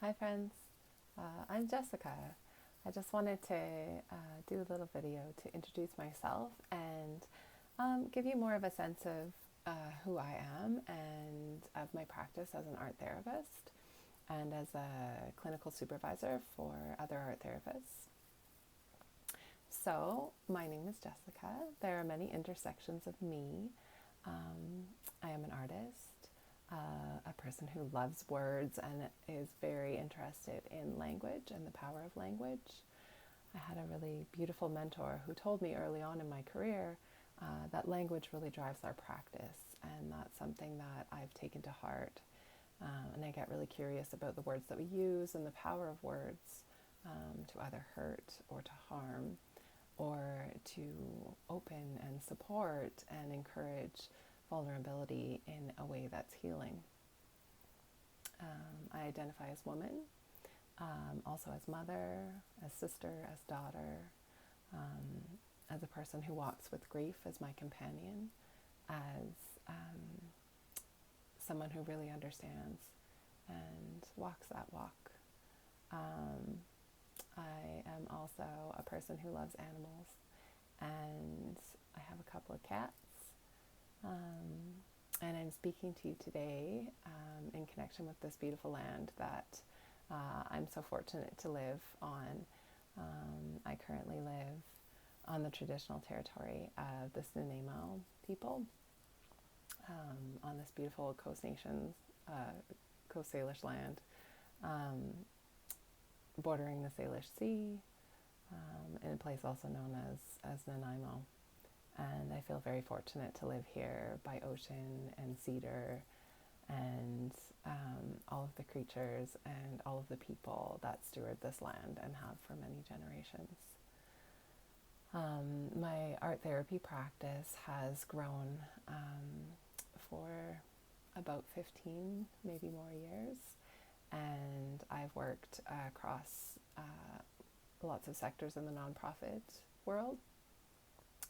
Hi, friends. I'm Jessica. I just wanted to do a little video to introduce myself and give you more of a sense of who I am and of my practice as an art therapist and as a clinical supervisor for other art therapists. So, my name is Jessica. There are many intersections of me. I am an artist, a person who loves words and is very interested in language and the power of language. I had a really beautiful mentor who told me early on in my career that language really drives our practice, and that's something that I've taken to heart. And I get really curious about the words that we use and the power of words to either hurt or to harm, or to open and support and encourage vulnerability in a way that's healing. I identify as woman, also as mother, as sister, as daughter, as a person who walks with grief as my companion, as someone who really understands and walks that walk. I am also a person who loves animals, and I have a couple of cats. And I'm speaking to you today in connection with this beautiful land that I'm so fortunate to live on. I currently live on the traditional territory of the Snuneymuxw people on this beautiful Coast Nations, Coast Salish land, bordering the Salish Sea, in a place also known as Nanaimo. And I feel very fortunate to live here by ocean and cedar and all of the creatures and all of the people that steward this land and have for many generations. My art therapy practice has grown for about 15, maybe more years, and I've worked across lots of sectors in the nonprofit world.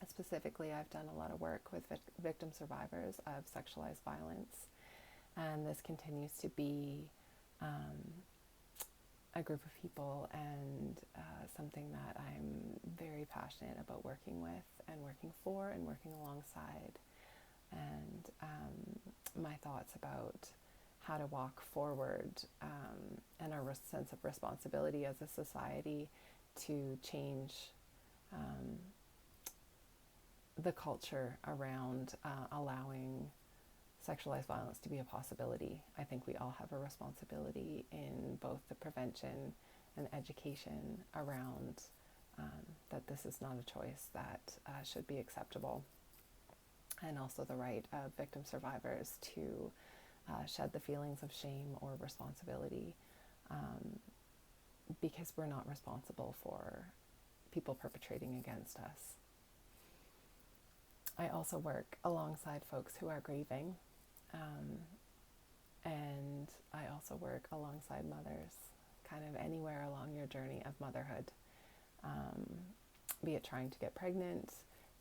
Specifically, I've done a lot of work with victim survivors of sexualized violence, and this continues to be a group of people and something that I'm very passionate about working with and working for and working alongside. And my thoughts about how to walk forward and our sense of responsibility as a society to change the culture around allowing sexualized violence to be a possibility. I think we all have a responsibility in both the prevention and education around that this is not a choice that should be acceptable, and also the right of victim survivors to shed the feelings of shame or responsibility, because we're not responsible for people perpetrating against us. I also work alongside folks who are grieving, and I also work alongside mothers, kind of anywhere along your journey of motherhood, be it trying to get pregnant,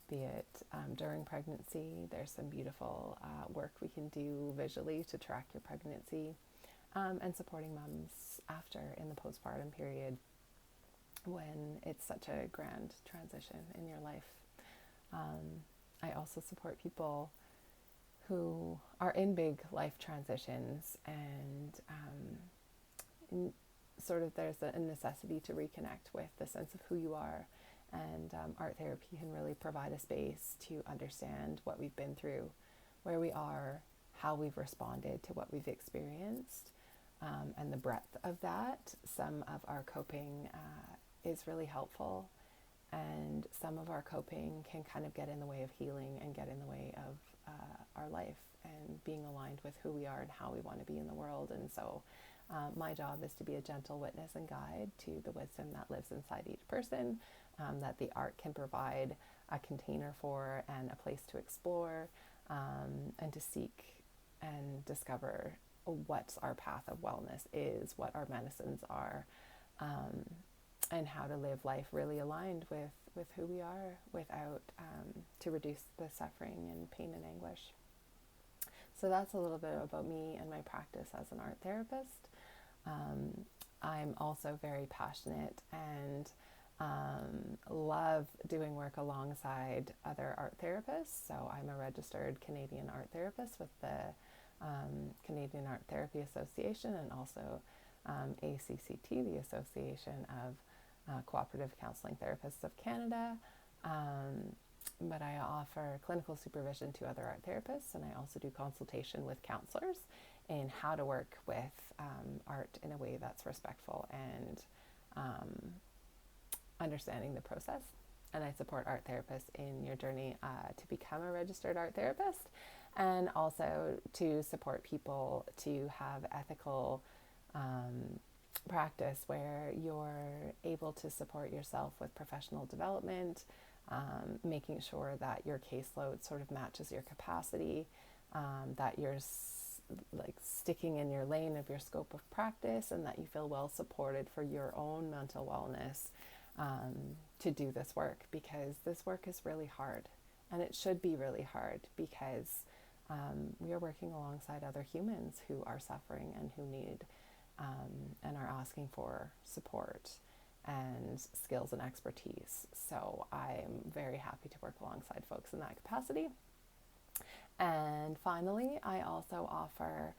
be it during pregnancy. There's some beautiful work we can do visually to track your pregnancy, and supporting moms after in the postpartum period when it's such a grand transition in your life. I also support people who are in big life transitions, and sort of there's a necessity to reconnect with the sense of who you are. And art therapy can really provide a space to understand what we've been through, where we are, how we've responded to what we've experienced, and the breadth of that. Some of our coping is really helpful, and some of our coping can kind of get in the way of healing and get in the way of our life and being aligned with who we are and how we want to be in the world. And so my job is to be a gentle witness and guide to the wisdom that lives inside each person, that the art can provide a container for and a place to explore, and to seek and discover what our path of wellness is, what our medicines are, and how to live life really aligned with who we are without to reduce the suffering and pain and anguish. So that's a little bit about me and my practice as an art therapist. I'm also very passionate and love doing work alongside other art therapists. So I'm a registered Canadian art therapist with the Canadian Art Therapy Association, and also ACCT, the Association of Cooperative Counseling Therapists of Canada. But I offer clinical supervision to other art therapists, and I also do consultation with counselors in how to work with art in a way that's respectful and understanding the process. And I support art therapists in your journey to become a registered art therapist, and also to support people to have ethical practice where you're able to support yourself with professional development, making sure that your caseload sort of matches your capacity, that you're sticking in your lane of your scope of practice, and that you feel well supported for your own mental wellness to do this work, because this work is really hard, and it should be really hard, because we are working alongside other humans who are suffering and who need and are asking for support and skills and expertise. So I'm very happy to work alongside folks in that capacity. And finally, I also offer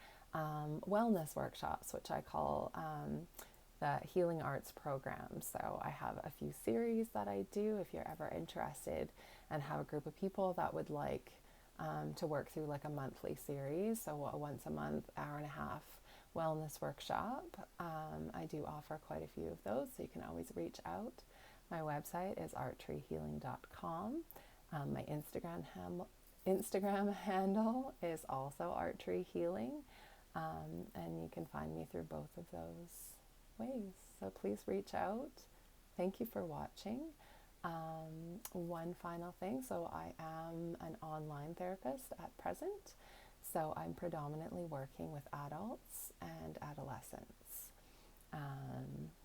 wellness workshops, which I call the Healing Arts program. So I have a few series that I do if you're ever interested and have a group of people that would like to work through like a monthly series. So a once a month, hour and a half wellness workshop. I do offer quite a few of those, so you can always reach out. My website is arttreehealing.com. My Instagram handle is also arttreehealing, and you can find me through both of those ways. So please reach out. Thank you for watching. One final thing, so I am an online therapist at present. So I'm predominantly working with adults and adolescents.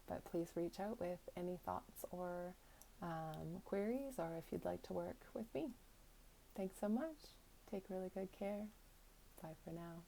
But please reach out with any thoughts or queries, or if you'd like to work with me. Thanks so much. Take really good care. Bye for now.